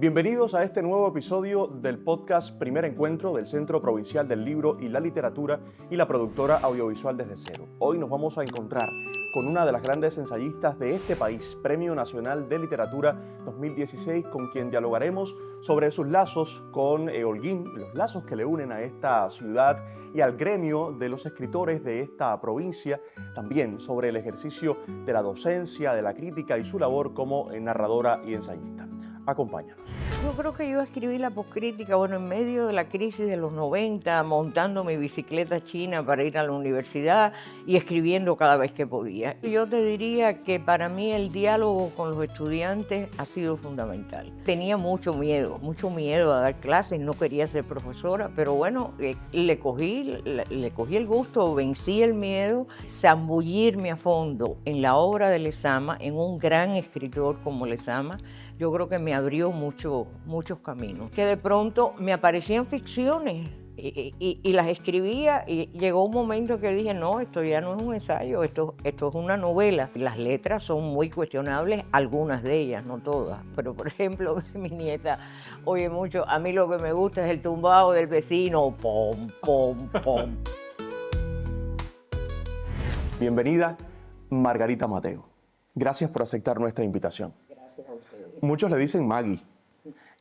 Bienvenidos a este nuevo episodio del podcast Primer Encuentro del Centro Provincial del Libro y la Literatura y la productora audiovisual Desde Cero. Hoy nos vamos a encontrar con una de las grandes ensayistas de este país, Premio Nacional de Literatura 2016, con quien dialogaremos sobre sus lazos con Holguín, los lazos que le unen a esta ciudad y al gremio de los escritores de esta provincia, también sobre el ejercicio de la docencia, de la crítica y su labor como narradora y ensayista. Acompáñanos. Yo creo que yo escribí la poscrítica, en medio de la crisis de los 90, montando mi bicicleta china para ir a la universidad y escribiendo cada vez que podía. Yo te diría que para mí el diálogo con los estudiantes ha sido fundamental. Tenía mucho miedo a dar clases, no quería ser profesora, pero le cogí el gusto, vencí el miedo, zambullirme a fondo en la obra de Lezama, en un gran escritor como Lezama. Yo creo que me abrió muchos caminos. Que de pronto me aparecían ficciones y las escribía y llegó un momento que dije, no, esto ya no es un ensayo, esto es una novela. Las letras son muy cuestionables, algunas de ellas, no todas. Pero, por ejemplo, mi nieta oye mucho, a mí lo que me gusta es el tumbado del vecino, pom, pom, pom. Bienvenida, Margarita Mateo. Gracias por aceptar nuestra invitación. Muchos le dicen Maggie.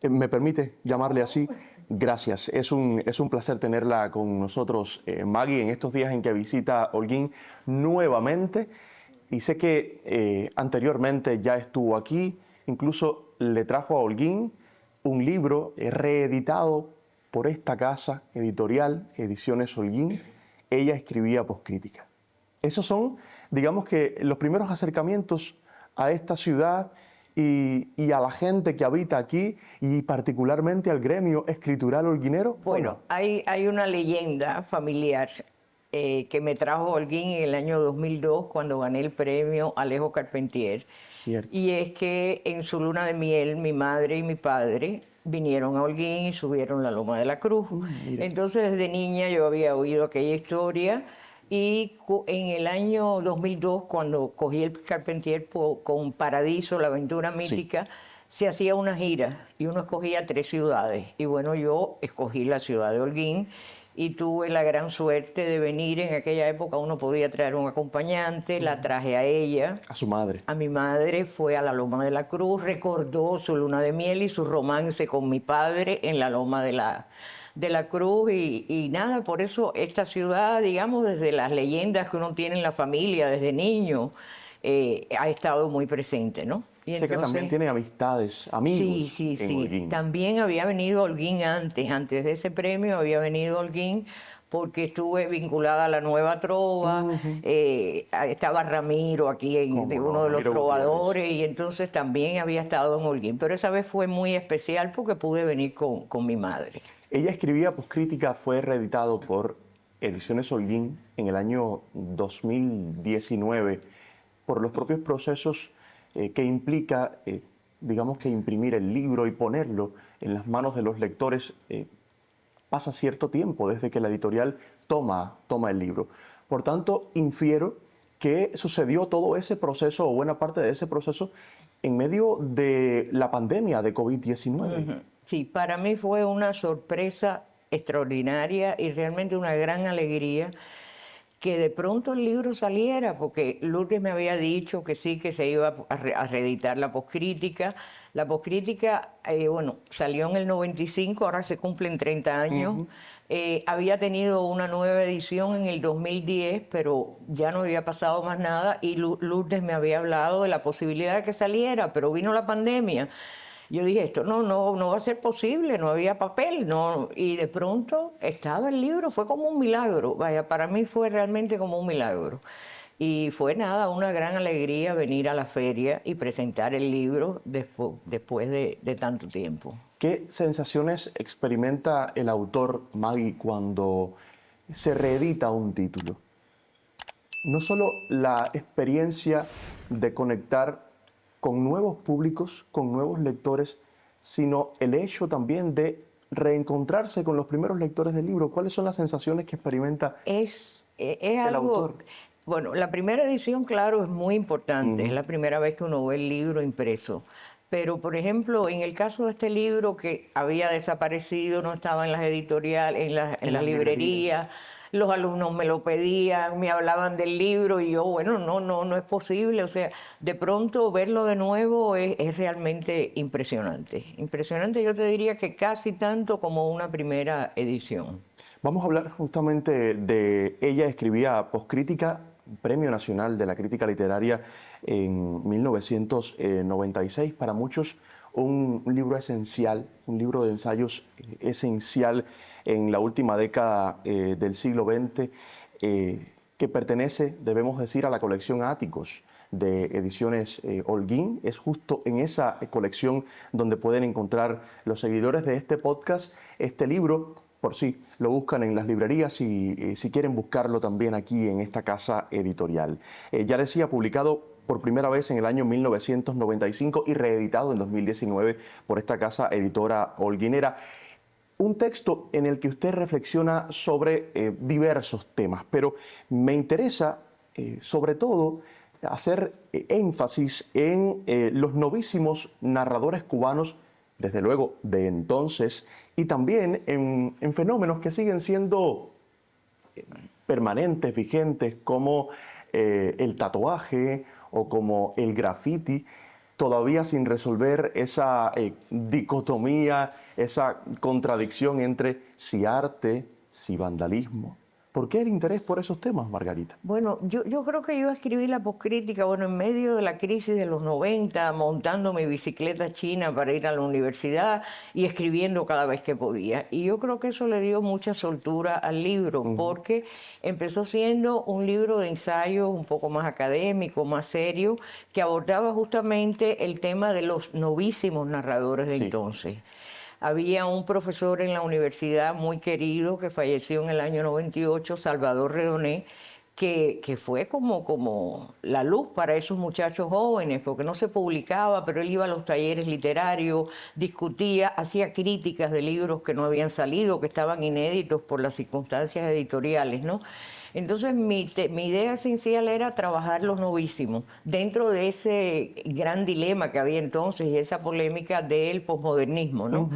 ¿Me permite llamarle así? Gracias. Es un placer tenerla con nosotros, Maggie, en estos días en que visita Holguín nuevamente. Y sé que anteriormente ya estuvo aquí. Incluso le trajo a Holguín un libro reeditado por esta casa editorial, Ediciones Holguín. Ella escribía poscrítica. Esos son, digamos que, los primeros acercamientos a esta ciudad y a la gente que habita aquí y particularmente al gremio escritural holguinero. Bueno, hay una leyenda familiar que me trajo Holguín en el año 2002 cuando gané el premio Alejo Carpentier. Cierto. Y es que en su luna de miel mi madre y mi padre vinieron a Holguín y subieron la Loma de la Cruz. Entonces desde niña yo había oído aquella historia. Y en el año 2002, cuando cogí el Carpentier con Paradiso, la aventura mítica, se hacía una gira y uno escogía 3 ciudades. Y bueno, yo escogí la ciudad de Holguín y tuve la gran suerte de venir. En aquella época uno podía traer un acompañante, la traje a ella. A su madre. A mi madre, fue a la Loma de la Cruz, recordó su luna de miel y su romance con mi padre en la Loma de la Cruz y nada, por eso esta ciudad, digamos, desde las leyendas que uno tiene en la familia desde niño, ha estado muy presente, ¿no? Y sé que también tiene amistades, amigos en Holguín. También había venido Holguín antes de ese premio había venido Holguín porque estuve vinculada a la Nueva Trova, estaba Ramiro aquí, uno de los trovadores, y entonces también había estado en Holguín, pero esa vez fue muy especial porque pude venir con mi madre. Ella escribía poscrítica, fue reeditado por Ediciones Holguín en el año 2019 por los propios procesos que implica, digamos que imprimir el libro y ponerlo en las manos de los lectores. Pasa cierto tiempo desde que la editorial toma el libro. Por tanto, infiero que sucedió todo ese proceso, o buena parte de ese proceso, en medio de la pandemia de COVID-19. Sí, para mí fue una sorpresa extraordinaria y realmente una gran alegría que de pronto el libro saliera, porque Lourdes me había dicho que sí, que se iba a reeditar la poscrítica. La poscrítica, salió en el 95, ahora se cumplen 30 años. Había tenido una nueva edición en el 2010, pero ya no había pasado más nada y Lourdes me había hablado de la posibilidad de que saliera, pero vino la pandemia. Yo dije, esto no va a ser posible, no había papel, no. Y de pronto estaba el libro, fue como un milagro. Vaya, para mí fue realmente como un milagro. Y fue una gran alegría venir a la feria y presentar el libro después de tanto tiempo. ¿Qué sensaciones experimenta el autor, Maggie, cuando se reedita un título? No solo la experiencia de conectar con nuevos públicos, con nuevos lectores, sino el hecho también de reencontrarse con los primeros lectores del libro. ¿Cuáles son las sensaciones que experimenta el autor? Bueno, la primera edición, claro, es muy importante. Es la primera vez que uno ve el libro impreso. Pero, por ejemplo, en el caso de este libro que había desaparecido, no estaba en las editoriales, en las librerías, los alumnos me lo pedían, me hablaban del libro y yo, bueno, no es posible. O sea, de pronto verlo de nuevo es realmente impresionante. Impresionante, yo te diría que casi tanto como una primera edición. Vamos a hablar justamente de ella escribía Postcrítica, Premio Nacional de la Crítica Literaria en 1996. Para muchos un libro esencial, un libro de ensayos esencial en la última década del siglo XX, que pertenece, debemos decir, a la colección Áticos de Ediciones Holguín. Es justo en esa colección donde pueden encontrar los seguidores de este podcast este libro. Por sí, lo buscan en las librerías y si quieren buscarlo también aquí en esta casa editorial. Ya decía, publicado por primera vez en el año 1995 y reeditado en 2019 por esta casa editora holguinera. Un texto en el que usted reflexiona sobre diversos temas, pero me interesa sobre todo hacer énfasis en los novísimos narradores cubanos, desde luego de entonces, y también en fenómenos que siguen siendo permanentes, vigentes, como el tatuaje o como el graffiti, todavía sin resolver esa dicotomía, esa contradicción entre si arte, si vandalismo. ¿Por qué el interés por esos temas, Margarita? Bueno, yo creo que yo escribí la postcrítica, bueno, en medio de la crisis de los 90, montando mi bicicleta china para ir a la universidad y escribiendo cada vez que podía. Y yo creo que eso le dio mucha soltura al libro, porque empezó siendo un libro de ensayo un poco más académico, más serio, que abordaba justamente el tema de los novísimos narradores de entonces. Había un profesor en la universidad muy querido que falleció en el año 98, Salvador Redoné, que fue como la luz para esos muchachos jóvenes, porque no se publicaba, pero él iba a los talleres literarios, discutía, hacía críticas de libros que no habían salido, que estaban inéditos por las circunstancias editoriales, ¿no? Entonces mi idea esencial era trabajar los novísimos dentro de ese gran dilema que había entonces y esa polémica del posmodernismo, ¿no?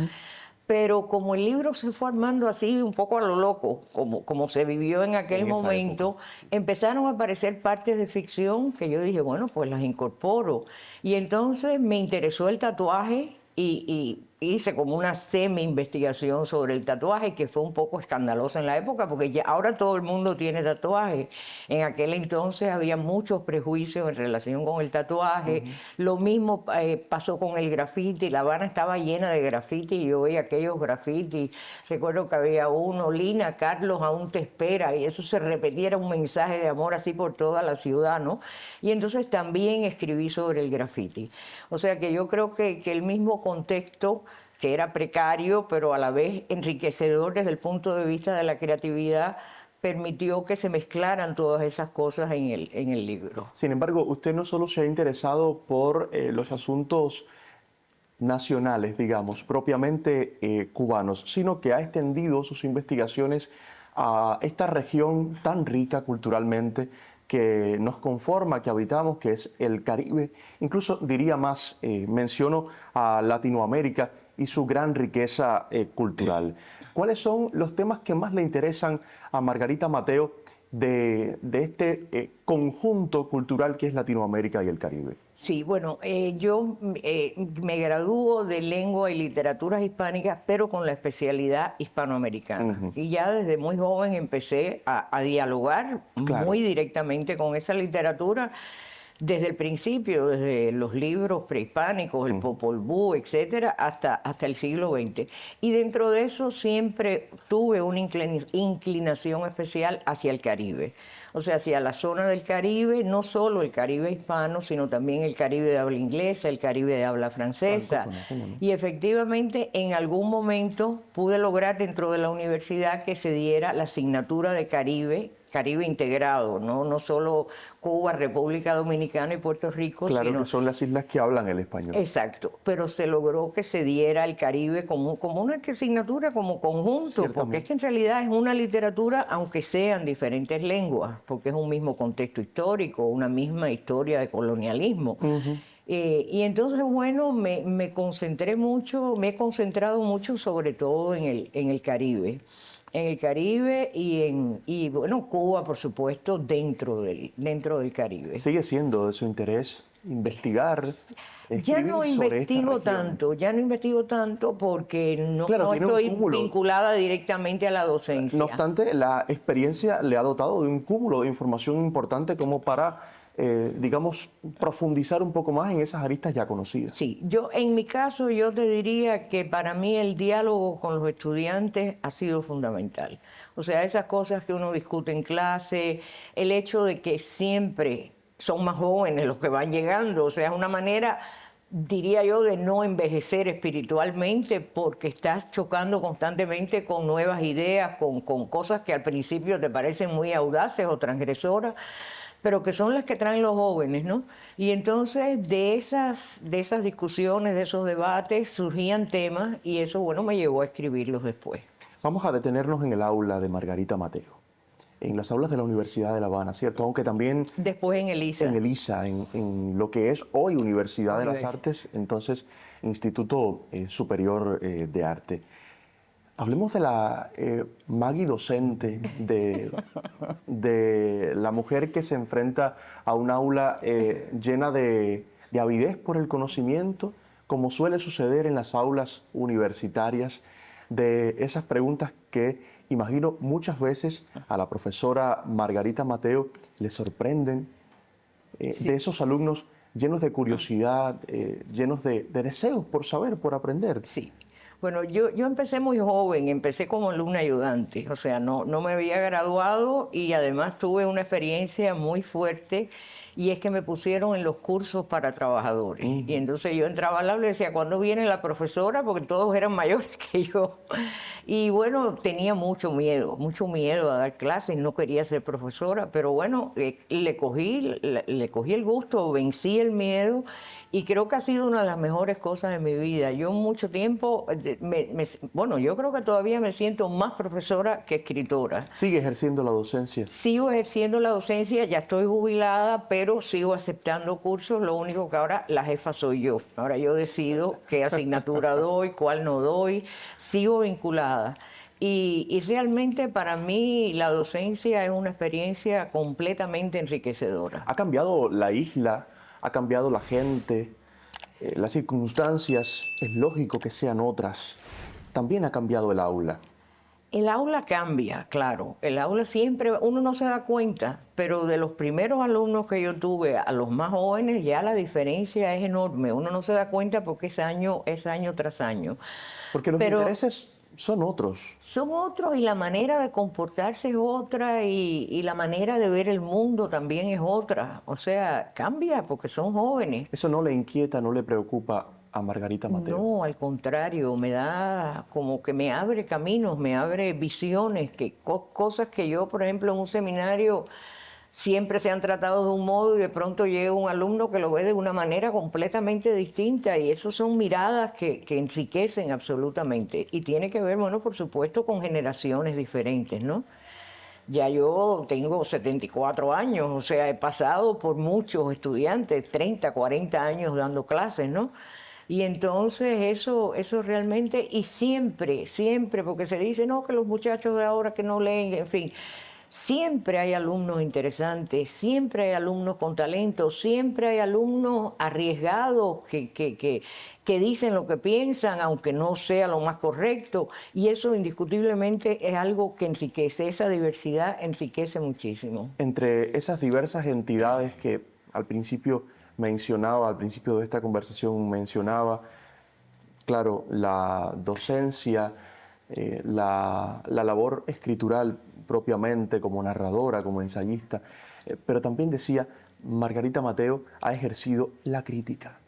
Pero como el libro se fue armando así un poco a lo loco, como se vivió en aquel momento, empezaron a aparecer partes de ficción que yo dije, bueno, pues las incorporo. Y entonces me interesó el tatuaje y hice como una semi-investigación sobre el tatuaje que fue un poco escandalosa en la época porque ya ahora todo el mundo tiene tatuaje. En aquel entonces había muchos prejuicios en relación con el tatuaje. Lo mismo pasó con el grafiti. La Habana estaba llena de grafiti y yo veía aquellos grafitis. Recuerdo que había uno, Lina, Carlos aún te espera, y eso se repetía, era un mensaje de amor así por toda la ciudad, ¿no? Y entonces también escribí sobre el grafiti. O sea que yo creo que el mismo contexto, que era precario, pero a la vez enriquecedor desde el punto de vista de la creatividad, permitió que se mezclaran todas esas cosas en el libro. Sin embargo, usted no solo se ha interesado por los asuntos nacionales, digamos, propiamente cubanos, sino que ha extendido sus investigaciones a esta región tan rica culturalmente que nos conforma, que habitamos, que es el Caribe. Incluso diría más, menciono a Latinoamérica y su gran riqueza cultural. ¿Cuáles son los temas que más le interesan a Margarita Mateo de este conjunto cultural que es Latinoamérica y el Caribe? Sí, bueno, yo me gradúo de lengua y literaturas hispánicas, pero con la especialidad hispanoamericana. Y ya desde muy joven empecé a dialogar muy directamente con esa literatura. Desde el principio, desde los libros prehispánicos, el Popol Vuh, etcétera, hasta el siglo XX. Y dentro de eso siempre tuve una inclinación especial hacia el Caribe. O sea, hacia la zona del Caribe, no solo el Caribe hispano, sino también el Caribe de habla inglesa, el Caribe de habla francesa. Y efectivamente, en algún momento pude lograr dentro de la universidad que se diera la asignatura de Caribe integrado, no solo Cuba, República Dominicana y Puerto Rico. Claro, sino, que son las islas que hablan el español. Exacto, pero se logró que se diera el Caribe como una asignatura, como conjunto, porque es que en realidad es una literatura, aunque sean diferentes lenguas, porque es un mismo contexto histórico, una misma historia de colonialismo. Y entonces, bueno, me concentré mucho, me he concentrado mucho sobre todo en el Caribe. En el Caribe y bueno, Cuba, por supuesto, dentro del Caribe. ¿Sigue siendo de su interés investigar, Ya no escribir sobre esta investigo región? tanto, ya no investigo tanto porque Claro, no tiene un estoy cúmulo. vinculada directamente a la No docencia. obstante, la experiencia le ha dotado de un cúmulo de información importante como para, digamos, profundizar un poco más en esas aristas ya conocidas. Sí, yo en mi caso yo te diría que para mí el diálogo con los estudiantes ha sido fundamental. O sea, esas cosas que uno discute en clase, el hecho de que siempre son más jóvenes los que van llegando, o sea, es una manera, diría yo, de no envejecer espiritualmente porque estás chocando constantemente con nuevas ideas, con cosas que al principio te parecen muy audaces o transgresoras, pero que son las que traen los jóvenes, ¿no? Y entonces de esas discusiones, de esos debates, surgían temas y eso, bueno, me llevó a escribirlos después. Vamos a detenernos en el aula de Margarita Mateo, en las aulas de la Universidad de La Habana, ¿cierto? Aunque también Después en en Elisa. ELISA, en lo que es hoy Universidad de las Universidad. Artes, entonces Instituto Superior de Arte. Hablemos de la Maggie docente, de la mujer que se enfrenta a un aula llena de avidez por el conocimiento, como suele suceder en las aulas universitarias, de esas preguntas que imagino muchas veces a la profesora Margarita Mateo le sorprenden, de esos alumnos llenos de curiosidad, llenos de deseos por saber, por aprender. Sí. Bueno, yo empecé muy joven, empecé como alumna ayudante, o sea, no me había graduado y además tuve una experiencia muy fuerte y es que me pusieron en los cursos para trabajadores. Y entonces yo entraba al aula y decía, ¿cuándo viene la profesora? Porque todos eran mayores que yo. Y bueno, tenía mucho miedo a dar clases, no quería ser profesora, pero bueno, le cogí el gusto, vencí el miedo y creo que ha sido una de las mejores cosas de mi vida. Yo mucho tiempo, bueno, yo creo que todavía me siento más profesora que escritora. ¿Sigue ejerciendo la docencia? Sigo ejerciendo la docencia, ya estoy jubilada, pero sigo aceptando cursos. Lo único que ahora la jefa soy yo. Ahora yo decido qué asignatura doy, cuál no doy. Sigo vinculada. Y realmente para mí la docencia es una experiencia completamente enriquecedora. ¿Ha cambiado la isla? ¿Ha cambiado la gente? Las circunstancias, es lógico que sean otras. También ha cambiado el aula. El aula cambia, claro. El aula siempre, uno no se da cuenta, pero de los primeros alumnos que yo tuve a los más jóvenes, ya la diferencia es enorme. Uno no se da cuenta porque es año tras año. Porque los Pero intereses son otros. son otros y la manera de comportarse es otra y la manera de ver el mundo también es otra. O sea, cambia porque son jóvenes. Eso no le inquieta, no le preocupa a Margarita Mateo. No, al contrario, me da como que me abre caminos, me abre visiones, cosas que yo, por ejemplo, en un seminario siempre se han tratado de un modo y de pronto llega un alumno que lo ve de una manera completamente distinta y eso son miradas que enriquecen absolutamente y tiene que ver, bueno, por supuesto, con generaciones diferentes, ¿no? Ya yo tengo 74 años, o sea, he pasado por muchos estudiantes, 30, 40 años dando clases, ¿no? Y entonces eso realmente, y siempre, porque se dice, no, que los muchachos de ahora que no leen, en fin, siempre hay alumnos interesantes, siempre hay alumnos con talento, siempre hay alumnos arriesgados que dicen lo que piensan, aunque no sea lo más correcto, y eso indiscutiblemente es algo que enriquece, esa diversidad enriquece muchísimo. Entre esas diversas entidades que al principio mencionaba, al principio de esta conversación mencionaba, claro, la docencia, la labor escritural propiamente como narradora, como ensayista, pero también decía, Margarita Mateo ha ejercido la crítica.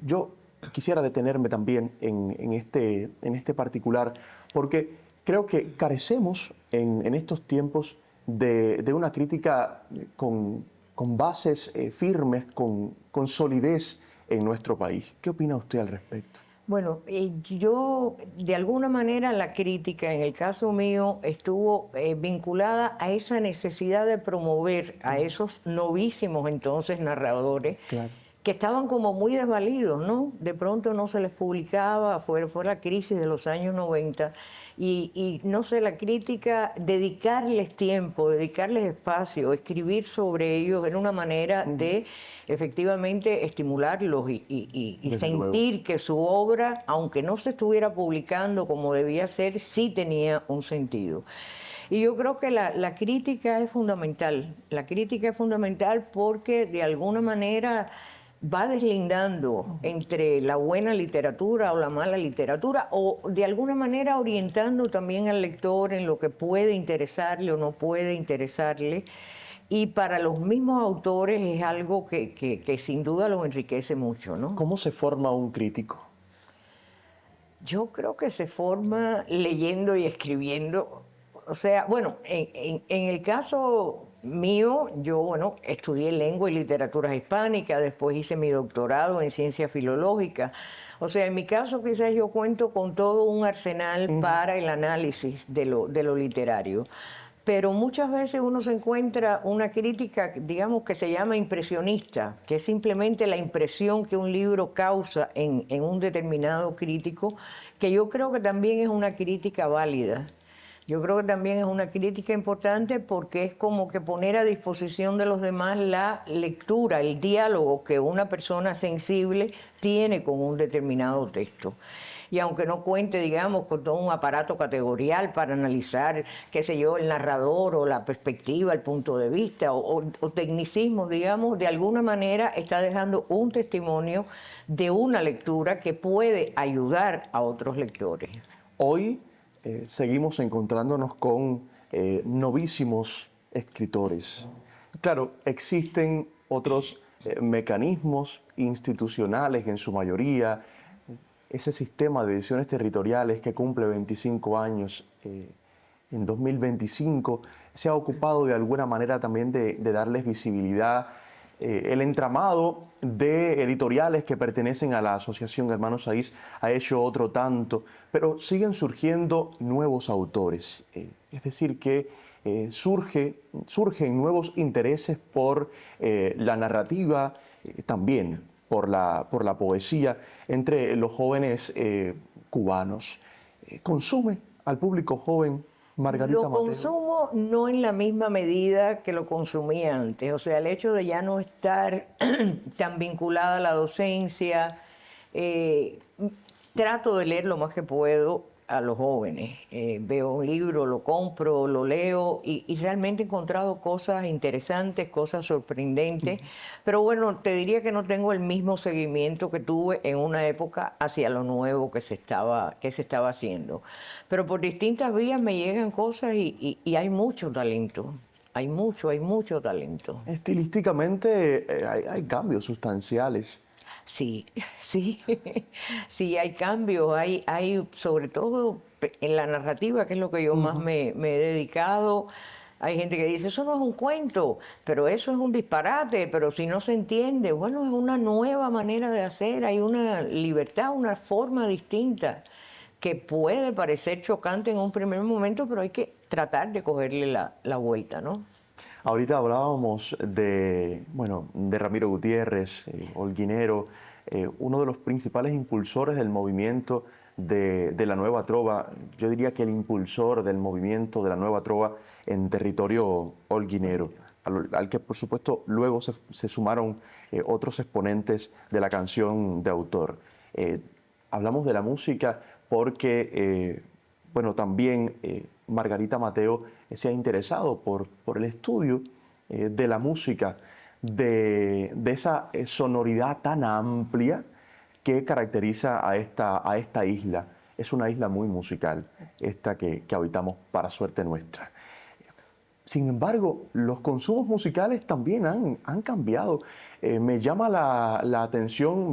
Yo quisiera detenerme también en este particular, porque creo que carecemos en estos tiempos de una crítica con bases firmes, con solidez en nuestro país. ¿Qué opina usted al respecto? Bueno, yo de alguna manera la crítica en el caso mío estuvo vinculada a esa necesidad de promover a esos novísimos entonces narradores Claro. que estaban como muy desvalidos, ¿no? De pronto no se les publicaba, fue la crisis de los años 90, y no sé, la crítica, dedicarles tiempo, dedicarles espacio, escribir sobre ellos era una manera de efectivamente estimularlos y Desde luego. sentir que su obra, aunque no se estuviera publicando como debía ser, sí tenía un sentido. Y yo creo que la crítica es fundamental. La crítica es fundamental porque de alguna manera va deslindando entre la buena literatura o la mala literatura, o de alguna manera orientando también al lector en lo que puede interesarle o no puede interesarle. Y para los mismos autores es algo que sin duda los enriquece mucho, ¿no? ¿Cómo se forma un crítico? Yo creo que se forma leyendo y escribiendo. O sea, bueno, en el caso mío, yo, bueno, estudié lengua y literatura hispánica, después hice mi doctorado en ciencia filológica. O sea, en mi caso quizás yo cuento con todo un arsenal para el análisis de lo literario. Pero muchas veces uno se encuentra una crítica, digamos, que se llama impresionista, que es simplemente la impresión que un libro causa en un determinado crítico, que yo creo que también es una crítica válida. Yo creo que también es una crítica importante porque es como que poner a disposición de los demás la lectura, el diálogo que una persona sensible tiene con un determinado texto. Y aunque no cuente, digamos, con todo un aparato categorial para analizar, qué sé yo, el narrador o la perspectiva, el punto de vista o tecnicismo, digamos, de alguna manera está dejando un testimonio de una lectura que puede ayudar a otros lectores. Hoy seguimos encontrándonos con novísimos escritores. Claro, existen otros mecanismos institucionales en su mayoría. Ese sistema de ediciones territoriales que cumple 25 años en 2025 se ha ocupado de alguna manera también de darles visibilidad. El entramado de editoriales que pertenecen a la Asociación Hermanos Saiz ha hecho otro tanto, pero siguen surgiendo nuevos autores. Es decir, que surgen nuevos intereses por la narrativa, también por la poesía entre los jóvenes cubanos. ¿Consume al público joven Margarita Lo Mateo? consumo no en la misma medida que lo consumía antes. O sea, el hecho de ya no estar tan vinculada a la docencia, eh, trato de leer lo más que puedo a los jóvenes. Veo un libro, lo compro, lo leo y realmente he encontrado cosas interesantes, cosas sorprendentes. Pero bueno, te diría que no tengo el mismo seguimiento que tuve en una época hacia lo nuevo que se estaba haciendo. Pero por distintas vías me llegan cosas y hay mucho talento. Hay mucho talento. Estilísticamente hay cambios sustanciales. Sí, sí, sí, hay cambios, hay sobre todo en la narrativa, que es lo que yo más me he dedicado. Hay gente que dice, eso no es un cuento, pero eso es un disparate, pero si no se entiende, bueno, es una nueva manera de hacer, hay una libertad, una forma distinta que puede parecer chocante en un primer momento, pero hay que tratar de cogerle la vuelta, ¿no? Ahorita hablábamos de Ramiro Gutiérrez, holguinero, uno de los principales impulsores del movimiento de la Nueva Trova. Yo diría que el impulsor del movimiento de la Nueva Trova en territorio holguinero, al que por supuesto luego se sumaron otros exponentes de la canción de autor. Hablamos de la música porque también Margarita Mateo se ha interesado por el estudio de la música, de esa sonoridad tan amplia que caracteriza a esta isla. Es una isla muy musical, esta que habitamos para suerte nuestra. Sin embargo, los consumos musicales también han cambiado. Me llaman la atención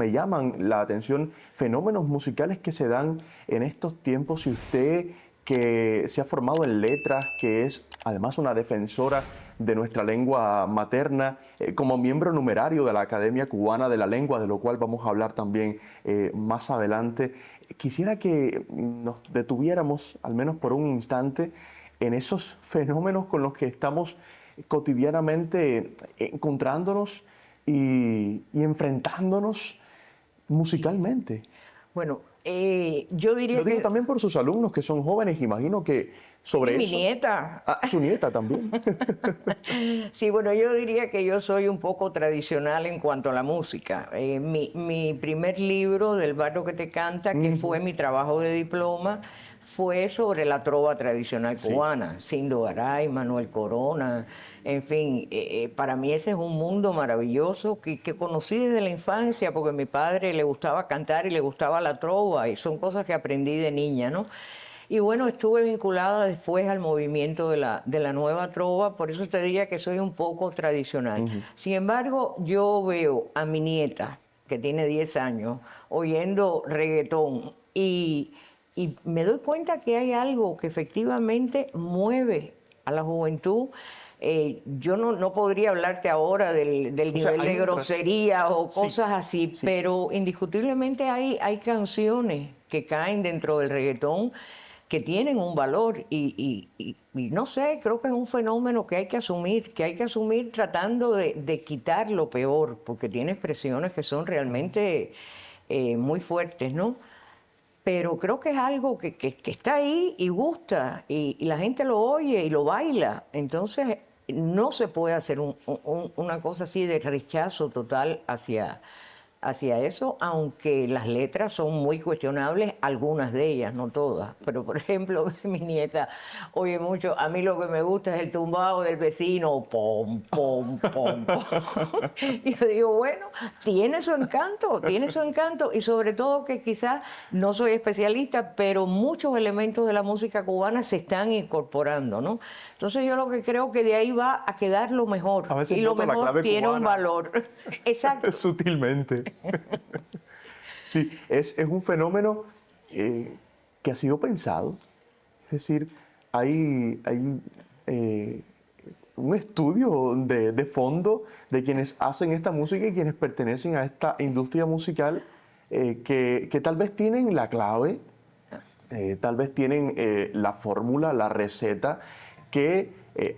fenómenos musicales que se dan en estos tiempos. Y usted, que se ha formado en letras, que es además una defensora de nuestra lengua materna, como miembro numerario de la Academia Cubana de la Lengua, de lo cual vamos a hablar también más adelante, quisiera que nos detuviéramos, al menos por un instante, en esos fenómenos con los que estamos cotidianamente encontrándonos, y enfrentándonos musicalmente. Bueno, yo diría Lo digo que... también por sus alumnos que son jóvenes, imagino que sobre Y mi eso. nieta. Ah, su nieta también. Sí, bueno, yo diría que yo soy un poco tradicional en cuanto a la música. Mi primer libro, Del barrio que te canta, que fue mi trabajo de diploma, fue sobre la trova tradicional Sí. cubana, Sindo Garay, Manuel Corona, en fin, para mí ese es un mundo maravilloso que conocí desde la infancia, porque a mi padre le gustaba cantar y le gustaba la trova, y son cosas que aprendí de niña, ¿no? Y bueno, estuve vinculada después al movimiento de la nueva trova, por eso te diría que soy un poco tradicional. Sin embargo, yo veo a mi nieta, que tiene 10 años, oyendo reggaetón y me doy cuenta que hay algo que efectivamente mueve a la juventud. Yo no podría hablarte ahora del O sea, nivel hay de grosería o Sí, cosas así, sí. pero indiscutiblemente hay canciones que caen dentro del reggaetón que tienen un valor y no sé, creo que es un fenómeno que hay que asumir tratando de quitar lo peor, porque tiene expresiones que son realmente muy fuertes, ¿no? Pero creo que es algo que está ahí y gusta, y la gente lo oye y lo baila. Entonces, no se puede hacer una cosa así de rechazo total hacia eso, aunque las letras son muy cuestionables, algunas de ellas, no todas. Pero, por ejemplo, mi nieta oye mucho, a mí lo que me gusta es el tumbado del vecino, pom, pom, pom, pom. Y yo digo, bueno, tiene su encanto, y sobre todo que quizás, no soy especialista, pero muchos elementos de la música cubana se están incorporando, ¿no? Entonces yo lo que creo que de ahí va a quedar lo mejor, A veces y lo noto la mejor clave tiene un cubana valor. Exacto. sutilmente. Sí, es un fenómeno que ha sido pensado. Es decir, hay un estudio de fondo de quienes hacen esta música y quienes pertenecen a esta industria musical que tal vez tienen la clave, tal vez tienen la fórmula, la receta que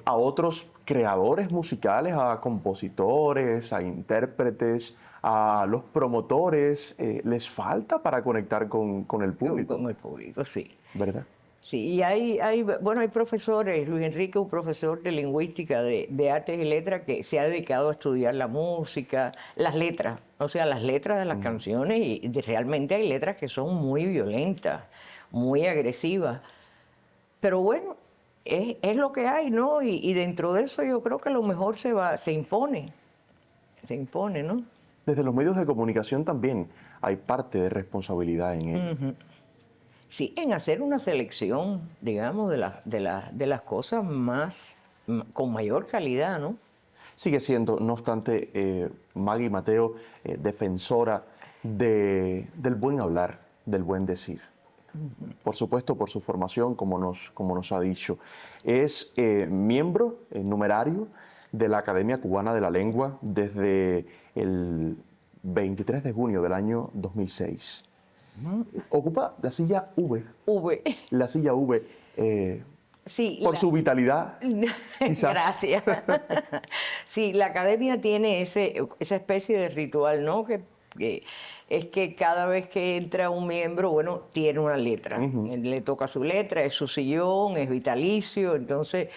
a otros creadores musicales, a compositores, a intérpretes, a los promotores, les falta para conectar con el público, Con el público, sí. ¿verdad? Sí, y bueno, hay profesores, Luis Enrique, un profesor de lingüística de artes y letras que se ha dedicado a estudiar la música, las letras, o sea, las letras de las canciones, y realmente hay letras que son muy violentas, muy agresivas. Pero bueno, es lo que hay, ¿no? Y dentro de eso yo creo que lo mejor se impone, ¿no? Desde los medios de comunicación también hay parte de responsabilidad en ello. Sí, en hacer una selección, digamos, de las cosas con mayor calidad, ¿no? Sigue siendo, no obstante, Maggie Mateo, defensora del buen hablar, del buen decir. Por supuesto, por su formación, como nos ha dicho. Es miembro numerario de la Academia Cubana de la Lengua desde el 23 de junio del año 2006. Ocupa la silla V, V. la silla V, Sí, por su vitalidad, quizás. Gracias. Sí, la academia tiene esa especie de ritual, ¿no? Que es que cada vez que entra un miembro, bueno, tiene una letra. Le toca su letra, es su sillón, es vitalicio. Entonces,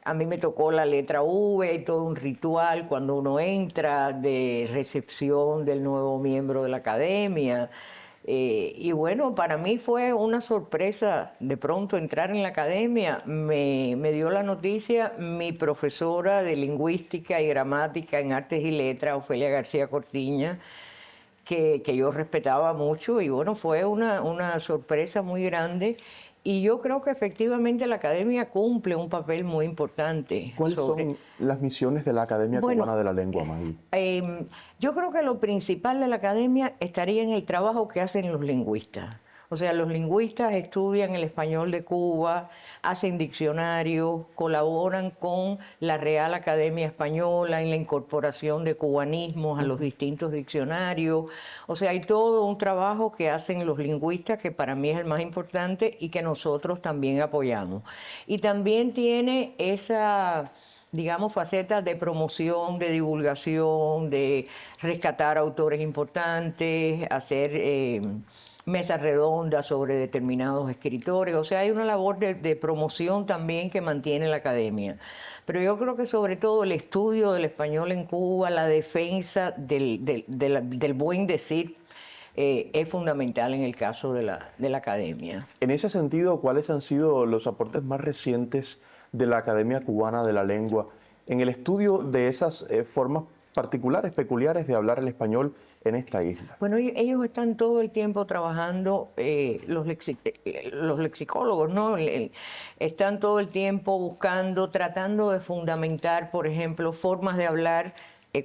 a mí me tocó la letra V, hay todo un ritual cuando uno entra de recepción del nuevo miembro de la academia. Y bueno, para mí fue una sorpresa de pronto entrar en la academia. Me dio la noticia mi profesora de lingüística y gramática en artes y letras, Ofelia García Cortiña, que yo respetaba mucho, y bueno, fue una sorpresa muy grande. Y yo creo que efectivamente la academia cumple un papel muy importante ¿Cuáles sobre... son las misiones de la Academia Bueno, Cubana de la Lengua, Maggie? yo creo que lo principal de la academia estaría en el trabajo que hacen los lingüistas. O sea, los lingüistas estudian el español de Cuba, hacen diccionarios, colaboran con la Real Academia Española en la incorporación de cubanismos a los distintos diccionarios. O sea, hay todo un trabajo que hacen los lingüistas que para mí es el más importante y que nosotros también apoyamos. Y también tiene digamos, facetas de promoción, de divulgación, de rescatar autores importantes, hacer mesas redondas sobre determinados escritores. O sea, hay una labor de promoción también que mantiene la academia. Pero yo creo que sobre todo el estudio del español en Cuba, la defensa del buen decir, es fundamental en el caso de la academia. En ese sentido, ¿cuáles han sido los aportes más recientes de la Academia Cubana de la Lengua en el estudio de esas formas particulares, peculiares de hablar el español en esta isla? Bueno, ellos están todo el tiempo trabajando, los lexicólogos, ¿no? Están todo el tiempo buscando, tratando de fundamentar, por ejemplo, formas de hablar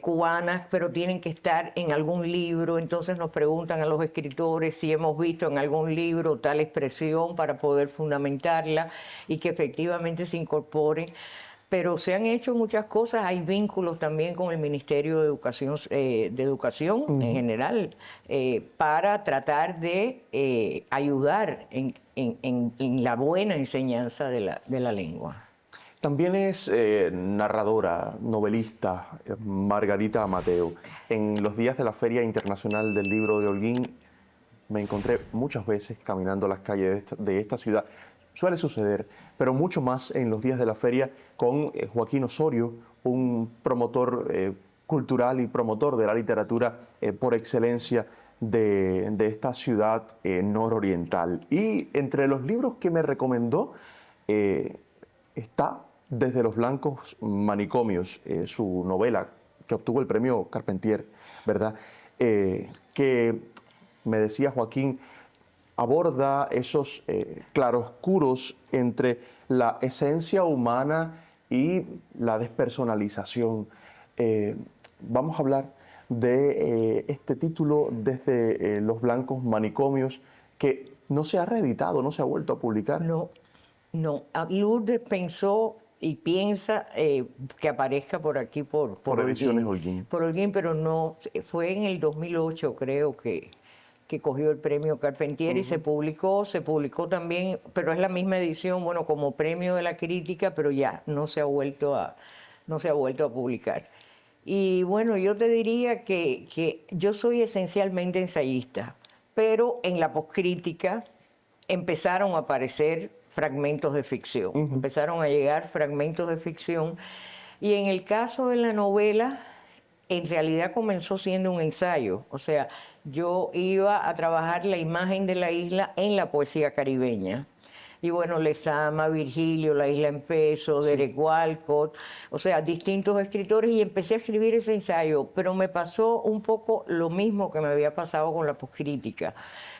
cubanas, pero tienen que estar en algún libro. Entonces nos preguntan a los escritores si hemos visto en algún libro tal expresión para poder fundamentarla y que efectivamente se incorpore. Pero se han hecho muchas cosas, hay vínculos también con el Ministerio de Educación en general, para tratar de ayudar en la buena enseñanza de la lengua. También es narradora, novelista, Margarita Mateo. En los días de la Feria Internacional del Libro de Holguín me encontré muchas veces caminando las calles de esta ciudad. Suele suceder, pero mucho más en los días de la feria con Joaquín Osorio, un promotor cultural y promotor de la literatura por excelencia de esta ciudad nororiental. Y entre los libros que me recomendó está Desde los blancos manicomios, su novela que obtuvo el premio Carpentier, ¿verdad? Que me decía Joaquín, aborda esos claroscuros entre la esencia humana y la despersonalización. Vamos a hablar de este título, Desde los blancos manicomios, que no se ha reeditado, no se ha vuelto a publicar. No, no. Lourdes pensó y piensa que aparezca por aquí, por Ediciones Holguín. Por Holguín, pero no, fue en el 2008 creo que cogió el premio Carpentier y se publicó también, pero es la misma edición, bueno, como premio de la crítica, pero ya no se ha vuelto a publicar. Y bueno, yo te diría que yo soy esencialmente ensayista, pero en la poscrítica empezaron a aparecer fragmentos de ficción, empezaron a llegar fragmentos de ficción, y en el caso de la novela, en realidad comenzó siendo un ensayo, o sea, yo iba a trabajar la imagen de la isla en la poesía caribeña. Y bueno, Lezama, Virgilio, La Isla en Peso, Derek Walcott, o sea, distintos escritores, y empecé a escribir ese ensayo, pero me pasó un poco lo mismo que me había pasado con la poscrítica,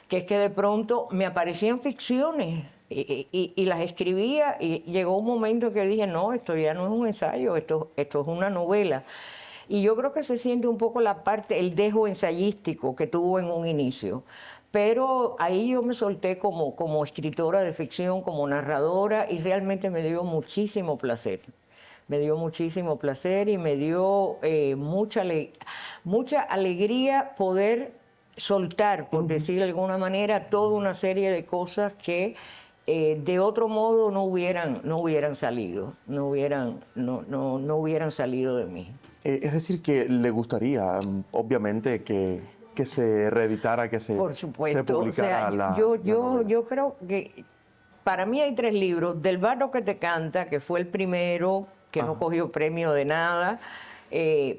que es que de pronto me aparecían ficciones y las escribía, y llegó un momento que dije, no, esto ya no es un ensayo, esto es una novela. Y yo creo que se siente un poco la parte, el dejo ensayístico que tuvo en un inicio. Pero ahí yo me solté como escritora de ficción, como narradora, y realmente me dio muchísimo placer. Me dio muchísimo placer y me dio mucha alegría poder soltar, por decir de alguna manera, toda una serie de cosas que de otro modo no hubieran salido, no hubieran salido de mí. Es decir, que le gustaría, obviamente, que se reeditara, que se, Por supuesto, se publicara la novela. Yo creo que para mí hay 3 libros. Del barro que te canta, que fue el primero, que no cogió premio de nada,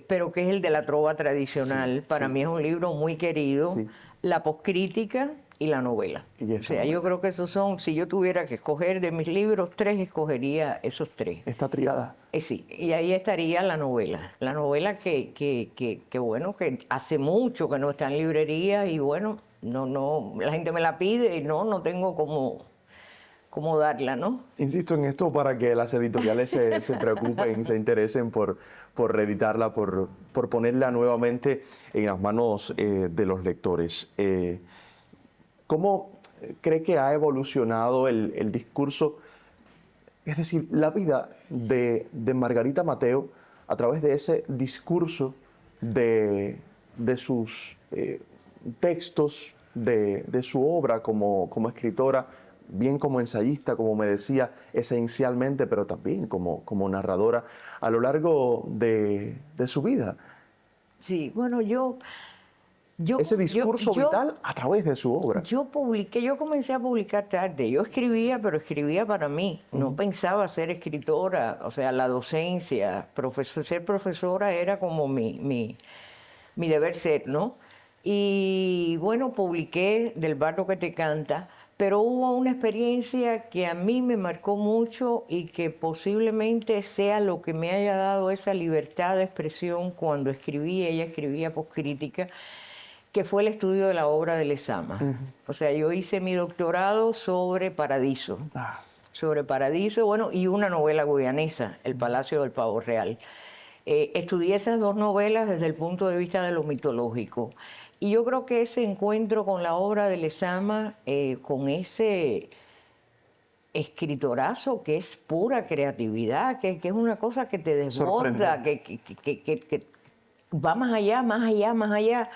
pero que es el de la trova tradicional. Sí, para sí. mí es un libro muy querido. Sí. La poscrítica y la novela. Y O sea, yo creo que esos son, si yo tuviera que escoger de mis libros 3, escogería esos 3. Está triada. Sí, y ahí estaría la novela que bueno, que hace mucho que no está en librería y bueno, no, la gente me la pide y no tengo cómo darla, ¿no? Insisto en esto para que las editoriales se preocupen, se interesen por reeditarla, por ponerla nuevamente en las manos de los lectores. ¿Cómo cree que ha evolucionado el discurso? Es decir, la vida de Margarita Mateo a través de ese discurso de sus textos, de su obra como escritora, bien como ensayista, como me decía, esencialmente, pero también como narradora a lo largo de su vida. Sí, bueno, yo Ese discurso vital a través de su obra. yo comencé a publicar tarde. Yo escribía, pero escribía para mí. No pensaba ser escritora. O sea, la docencia, ser profesora era como mi deber ser, ¿no? Y bueno, publiqué Del barro que te canta, pero hubo una experiencia que a mí me marcó mucho y que posiblemente sea lo que me haya dado esa libertad de expresión cuando escribí. Ella escribía poscrítica, que fue el estudio de la obra de Lezama. O sea, yo hice mi doctorado sobre Paradiso. Sobre Paradiso, bueno, y una novela guyanesa, El Palacio del Pavo Real. Estudié esas dos novelas desde el punto de vista de lo mitológico. Y yo creo que ese encuentro con la obra de Lezama, con ese escritorazo que es pura creatividad, que es una cosa que te desborda, que va más allá, más allá, más allá.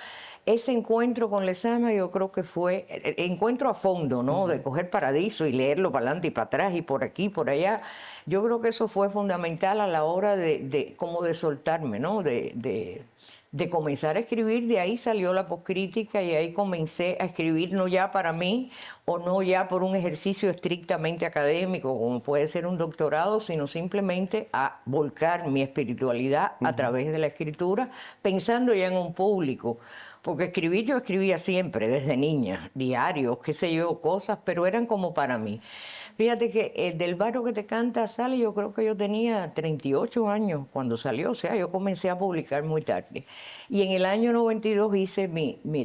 Ese encuentro con Lezama yo creo que fue encuentro a fondo, ¿no? De coger Paradiso y leerlo para adelante y para atrás y por aquí, por allá. Yo creo que eso fue fundamental a la hora como de soltarme, ¿no? De comenzar a escribir. De ahí salió la poscrítica y ahí comencé a escribir no ya para mí o no ya por un ejercicio estrictamente académico, como puede ser un doctorado, sino simplemente a volcar mi espiritualidad a través de la escritura, pensando ya en un público. Porque escribir, yo escribía siempre, desde niña, diarios, qué sé yo, cosas, pero eran como para mí. Fíjate que el Del barro que te canta sale, yo creo que yo tenía 38 años cuando salió, o sea, yo comencé a publicar muy tarde. Y en el año 92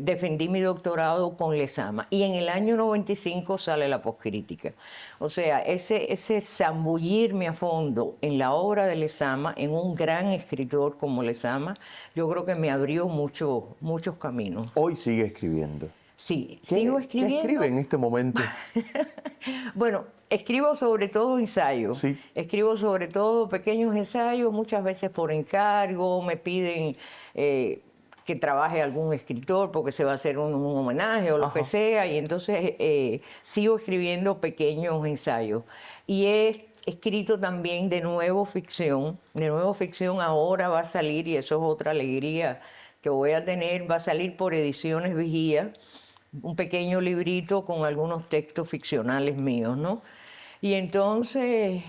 defendí mi doctorado con Lezama, y en el año 95 sale la poscrítica. O sea, ese zambullirme a fondo en la obra de Lezama, en un gran escritor como Lezama, yo creo que me abrió muchos caminos. Hoy sigue escribiendo. Sí, sigo escribiendo. ¿Qué escribe en este momento? Bueno, escribo sobre todo ensayos. Sí. Escribo sobre todo pequeños ensayos, muchas veces por encargo, me piden que trabaje algún escritor porque se va a hacer un homenaje o lo que sea, y entonces sigo escribiendo pequeños ensayos. Y he escrito también de nuevo ficción. De nuevo ficción ahora va a salir, y eso es otra alegría que voy a tener, va a salir por Ediciones Vigía, un pequeño librito con algunos textos ficcionales míos, ¿no? Y entonces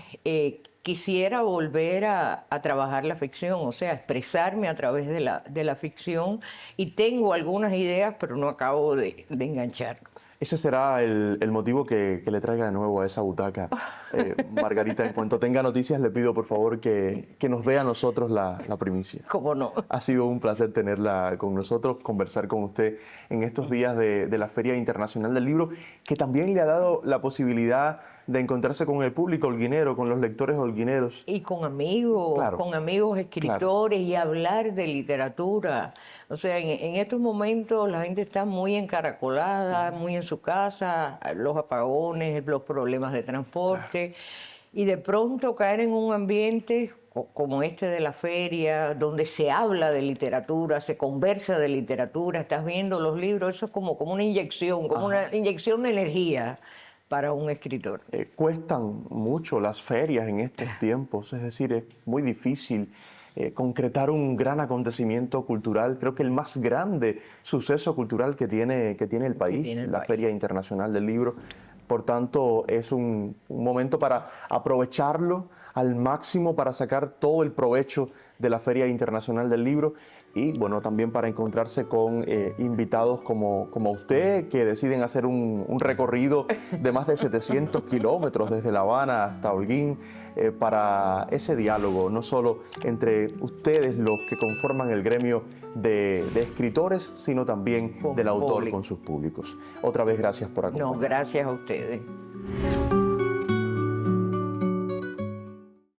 quisiera volver a trabajar la ficción, o sea, expresarme a través de la ficción, y tengo algunas ideas, pero no acabo de enganchar. Ese será el motivo que le traiga de nuevo a esa butaca. Margarita, en cuanto tenga noticias, le pido por favor que nos dé a nosotros la primicia. ¿Cómo no? Ha sido un placer tenerla con nosotros, conversar con usted en estos días de la Feria Internacional del Libro, que también le ha dado la posibilidad de encontrarse con el público holguinero, con los lectores holguineros. Y con amigos, Claro, con amigos escritores, y hablar de literatura. O sea, en estos momentos la gente está muy encaracolada, muy en su casa, los apagones, los problemas de transporte, y de pronto caer en un ambiente como este de la feria, donde se habla de literatura, se conversa de literatura, estás viendo los libros, eso es como una inyección, como una inyección de energía para un escritor. Cuestan mucho las ferias en estos tiempos, es decir, es muy difícil concretar un gran acontecimiento cultural, creo que el más grande suceso cultural que tiene el país, la Feria Internacional del Libro. Por tanto, es un momento para aprovecharlo al máximo, para sacar todo el provecho de la Feria Internacional del Libro, y bueno, también para encontrarse con invitados como usted, que deciden hacer un recorrido de más de 700 kilómetros desde La Habana hasta Holguín, para ese diálogo, no solo entre ustedes, los que conforman el gremio de escritores, sino también del autor con sus públicos. Otra vez, gracias por acompañarnos. No, gracias a ustedes.